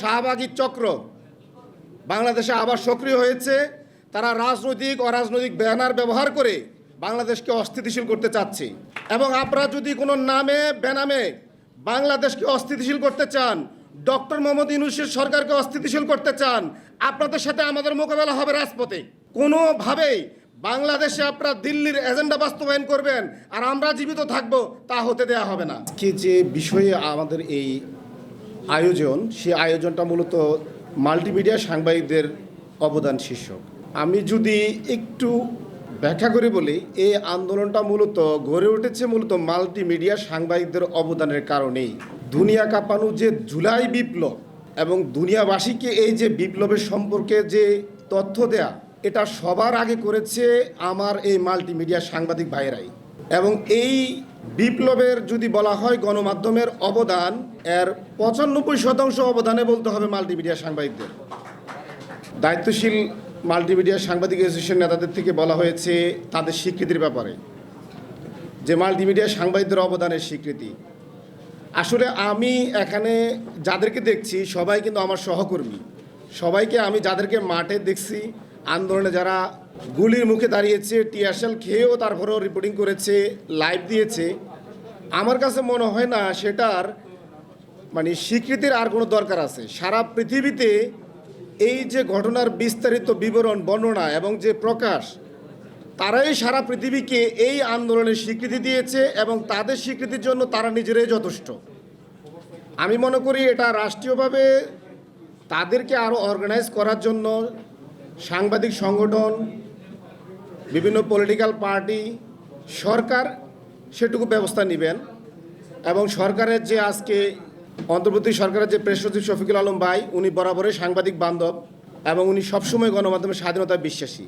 শাহবাগী চক্র বাংলাদেশে আবার সক্রিয় হয়েছে। তারা রাজনৈতিক অরাজনৈতিক ব্যানার ব্যবহার করে বাংলাদেশকে অস্থিতিশীল করতে চাচ্ছে। এবং আপনারা যদি কোনো নামে বেনামে বাংলাদেশকে অস্থিতিশীল করতে চান, ডক্টর মোহাম্মদ ইউনূসের সরকারকে অস্থিতিশীল করতে চান, আপনাদের সাথে আমাদের মোকাবেলা হবে রাজপথে। কোনোভাবেই বাংলাদেশে আপনারা দিল্লির এজেন্ডা বাস্তবায়ন করবেন আর আমরা জীবিত থাকবো, তা হতে দেওয়া হবে না। কি যে বিষয়ে আমাদের এই আয়োজন, সেই আয়োজনটা মূলত মাল্টিমিডিয়া সাংবাদিকদের অবদান শীর্ষক। আমি যদি একটু ব্যাখ্যা করে বলি, এই আন্দোলনটা মূলত গড়ে উঠেছে মূলত মাল্টিমিডিয়া সাংবাদিকদের অবদানের কারণেই। দুনিয়া কাঁপানো যে জুলাই বিপ্লব এবং দুনিয়াবাসীকে এই যে বিপ্লবের সম্পর্কে যে তথ্য দেয়া, এটা সবার আগে করেছে আমার এই মাল্টিমিডিয়া সাংবাদিক ভাইয়েরাই। এবং এই বিপ্লবের যদি বলা হয় গণমাধ্যমের অবদান, এর 95% অবদানে বলতে হবে মাল্টিমিডিয়া সাংবাদিকদের। দায়িত্বশীল মাল্টিমিডিয়া সাংবাদিক অ্যাসোসিয়েশন নেতাদের থেকে বলা হয়েছে তাদের স্বীকৃতির ব্যাপারে, যে মাল্টিমিডিয়া সাংবাদিকদের অবদানের স্বীকৃতি। আসলে আমি এখানে যাদেরকে দেখছি সবাই কিন্তু আমার সহকর্মী। সবাইকে আমি যাদেরকে মাঠে দেখছি, আন্দোলনে যারা গুলির মুখে দাঁড়িয়েছে, টিয়ারশেল খেয়েও তারপরেও রিপোর্টিং করেছে, লাইভ দিয়েছে, আমার কাছে মনে হয় না সেটার স্বীকৃতির আর কোনো দরকার আছে। সারা পৃথিবীতে এই যে ঘটনার বিস্তারিত বিবরণ, বর্ণনা এবং যে প্রকাশ, তারাই সারা পৃথিবীকে এই আন্দোলনের স্বীকৃতি দিয়েছে এবং তাদের স্বীকৃতির জন্য তারা নিজেরাই যথেষ্ট। আমি মনে করি এটা রাষ্ট্রীয়ভাবে তাদেরকে আরও অর্গানাইজ করার জন্য সাংবাদিক সংগঠন, বিভিন্ন পলিটিক্যাল পার্টি, সরকার সেটুকু ব্যবস্থা নেবেন। এবং সরকারের যে আজকে অন্তর্বর্তী সরকারের যে প্রেস সচিব শফিকুল আলম ভাই, উনি বরাবরই সাংবাদিক বান্ধব এবং উনি সবসময় গণমাধ্যমের স্বাধীনতায় বিশ্বাসী।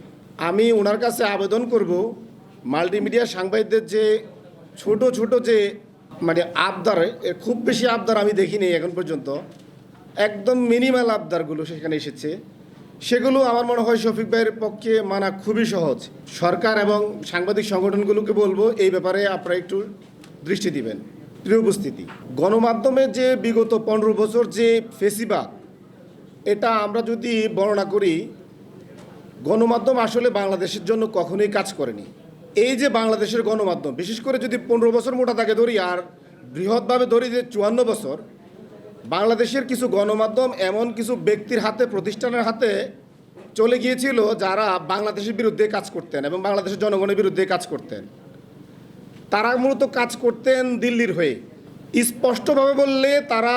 আমি ওনার কাছে আবেদন করব, মাল্টিমিডিয়া সাংবাদিকদের যে ছোট ছোট যে আবদার, খুব বেশি আবদার আমি দেখিনি এখন পর্যন্ত, একদম মিনিমাল আবদারগুলো সেখানে এসেছে, সেগুলো আমার মনে হয় শফিক ভাইয়ের পক্ষে মানা খুবই সহজ। সরকার এবং সাংবাদিক সংগঠনগুলোকে বলবো এই ব্যাপারে আপনারা একটু দৃষ্টি দিবেন। প্রিয় উপস্থিতি, গণমাধ্যমে যে বিগত 15 বছর যে ফেসিবাদ, এটা আমরা যদি বর্ণনা করি, গণমাধ্যম আসলে বাংলাদেশের জন্য কখনোই কাজ করেনি। এই যে বাংলাদেশের গণমাধ্যম, বিশেষ করে যদি 15 বছর মোটা তাকে ধরি আর বৃহৎভাবে ধরি যে 54 বছর, বাংলাদেশের কিছু গণমাধ্যম এমন কিছু ব্যক্তির হাতে, প্রতিষ্ঠানের হাতে চলে গিয়েছিল যারা বাংলাদেশের বিরুদ্ধে কাজ করতেন এবং বাংলাদেশের জনগণের বিরুদ্ধে কাজ করতেন। তারা মূলত কাজ করতেন দিল্লির হয়ে। স্পষ্টভাবে বললে তারা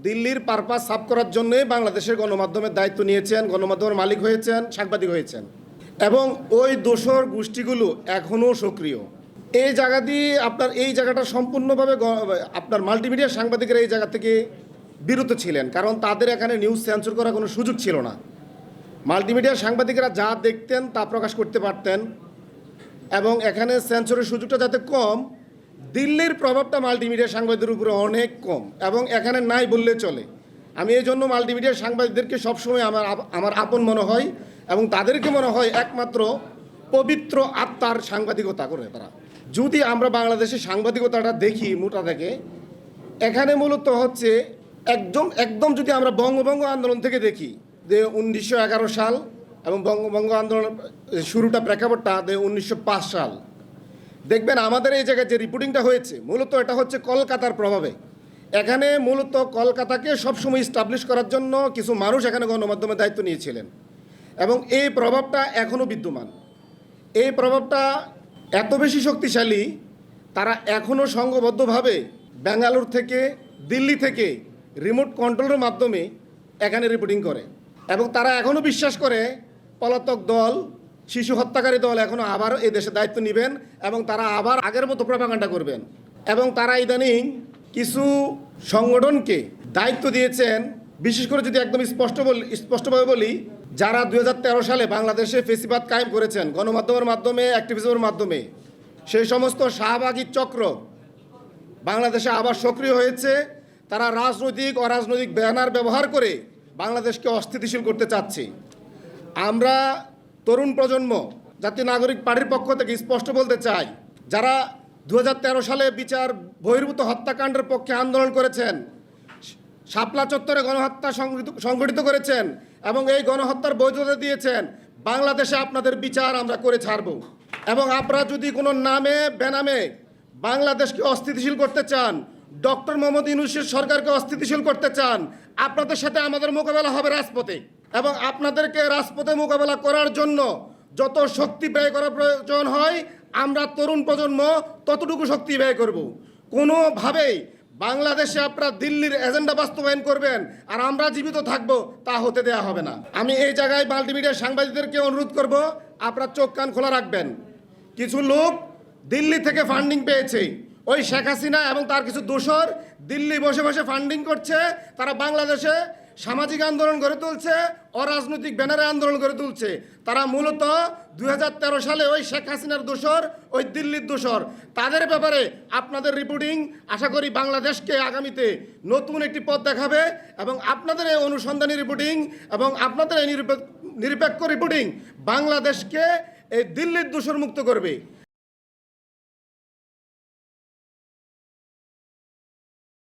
দিল্লির পারপাস সাফ করার জন্যই বাংলাদেশের গণমাধ্যমের দায়িত্ব নিয়েছেন, গণমাধ্যমের মালিক হয়েছেন, সাংবাদিক হয়েছেন। এবং ওই দোসর গোষ্ঠীগুলো এখনও সক্রিয়। এই জায়গা দিয়ে এই জায়গাটা সম্পূর্ণভাবে আপনার মাল্টিমিডিয়া সাংবাদিকেরা এই জায়গা থেকে বিরত ছিলেন, কারণ তাদের এখানে নিউজ সেন্সর করার কোনো সুযোগ ছিল না। মাল্টিমিডিয়া সাংবাদিকেরা যা দেখতেন তা প্রকাশ করতে পারতেন এবং এখানে সেন্সরের সুযোগটা যাতে কম, দিল্লির প্রভাবটা মাল্টিমিডিয়া সাংবাদিকদের উপরে অনেক কম এবং এখানে নাই বললে চলে। আমি এই জন্য মাল্টিমিডিয়া সাংবাদিকদেরকে সবসময় আমার আপন মনে হয় এবং তাদেরকে মনে হয় একমাত্র পবিত্র আত্মার সাংবাদিকতা করে তারা। যদি আমরা বাংলাদেশের সাংবাদিকতাটা দেখি মোটা থেকে, এখানে মূলত হচ্ছে একদম যদি আমরা বঙ্গভঙ্গ আন্দোলন থেকে দেখি, যে 1911 সাল এবং বঙ্গভঙ্গ আন্দোলন শুরুটা, প্রেক্ষাপটটা 1905 সাল, দেখবেন আমাদের এই জায়গায় যে রিপোর্টিংটা হয়েছে মূলত এটা হচ্ছে কলকাতার প্রভাবে। এখানে মূলত কলকাতাকে সবসময় ইস্টাবলিশ করার জন্য কিছু মানুষ এখানে গণমাধ্যমের দায়িত্ব নিয়েছিলেন এবং এই প্রভাবটা এখনও বিদ্যমান। এই প্রভাবটা এত বেশি শক্তিশালী, তারা এখনও সংঘবদ্ধভাবে ব্যাঙ্গালোর থেকে, দিল্লি থেকে রিমোট কন্ট্রোলের মাধ্যমে এখানে রিপোর্টিং করে এবং তারা এখনও বিশ্বাস করে পলাতক দল, শিশু হত্যাকারী দল এখনও আবার এই দেশে দায়িত্ব নেবেন এবং তারা আবার আগের মতো প্রপাগান্ডা করবেন। এবং তারা ইদানিং কিছু সংগঠনকে দায়িত্ব দিয়েছেন, বিশেষ করে যদি একদম স্পষ্টভাবে বলি, যারা 2013 সালে বাংলাদেশে ফেসিবাদ কায়েম করেছেন গণমাধ্যমের মাধ্যমে, অ্যাক্টিভিজমের মাধ্যমে, সেই সমস্ত শাহবাগী চক্র বাংলাদেশে আবার সক্রিয় হয়েছে। তারা রাজনৈতিক অরাজনৈতিক ব্যানার ব্যবহার করে বাংলাদেশকে অস্থিতিশীল করতে চাচ্ছে। আমরা তরুণ প্রজন্ম জাতীয় নাগরিক পার্টির পক্ষ থেকে স্পষ্ট বলতে চাই, যারা 2013 সালে বিচার বহির্ভূত হত্যাকাণ্ডের পক্ষে আন্দোলন করেছেন, শাপলা চত্বরে গণহত্যা সংগঠিত করেছেন এবং এই গণহত্যার বৈধতা দিয়েছেন, বাংলাদেশে আপনাদের বিচার আমরা করে ছাড়ব। এবং আপনারা যদি কোনো নামে বেনামে বাংলাদেশকে অস্থিতিশীল করতে চান, ডক্টর মোহাম্মদ ইউনূসের সরকারকে অস্থিতিশীল করতে চান, আপনাদের সাথে আমাদের মোকাবেলা হবে রাজপথে। এবং আপনাদেরকে রাজপথে মোকাবেলা করার জন্য যত শক্তি ব্যয় করার প্রয়োজন হয়, আমরা তরুণ প্রজন্ম ততটুকু শক্তি ব্যয় করব। কোনোভাবেই বাংলাদেশে আপনারা দিল্লির এজেন্ডা বাস্তবায়ন করবেন আর আমরা জীবিত থাকব, তা হতে দেয়া হবে না। আমি এই জায়গায় মাল্টিমিডিয়ার সাংবাদিকদেরকে অনুরোধ করব, আপনারা চোখ কান খোলা রাখবেন। কিছু লোক দিল্লি থেকে ফান্ডিং পেয়েছে, ওই শেখ হাসিনা এবং তার কিছু দোসর দিল্লি বসে বসে ফান্ডিং করছে। তারা বাংলাদেশে সামাজিক আন্দোলন গড়ে তুলছে, অরাজনৈতিক ব্যানারে আন্দোলন গড়ে তুলছে। তারা মূলত 2013 সালে ওই শেখ হাসিনার দোসর, ওই দিল্লির দোসর। তাদের ব্যাপারে আপনাদের রিপোর্টিং আশা করি বাংলাদেশকে আগামীতে নতুন একটি পথ দেখাবে এবং আপনাদের এই অনুসন্ধানী রিপোর্টিং এবং আপনাদের এই নিরপেক্ষ রিপোর্টিং বাংলাদেশকে এই দিল্লির দোসর মুক্ত করবে।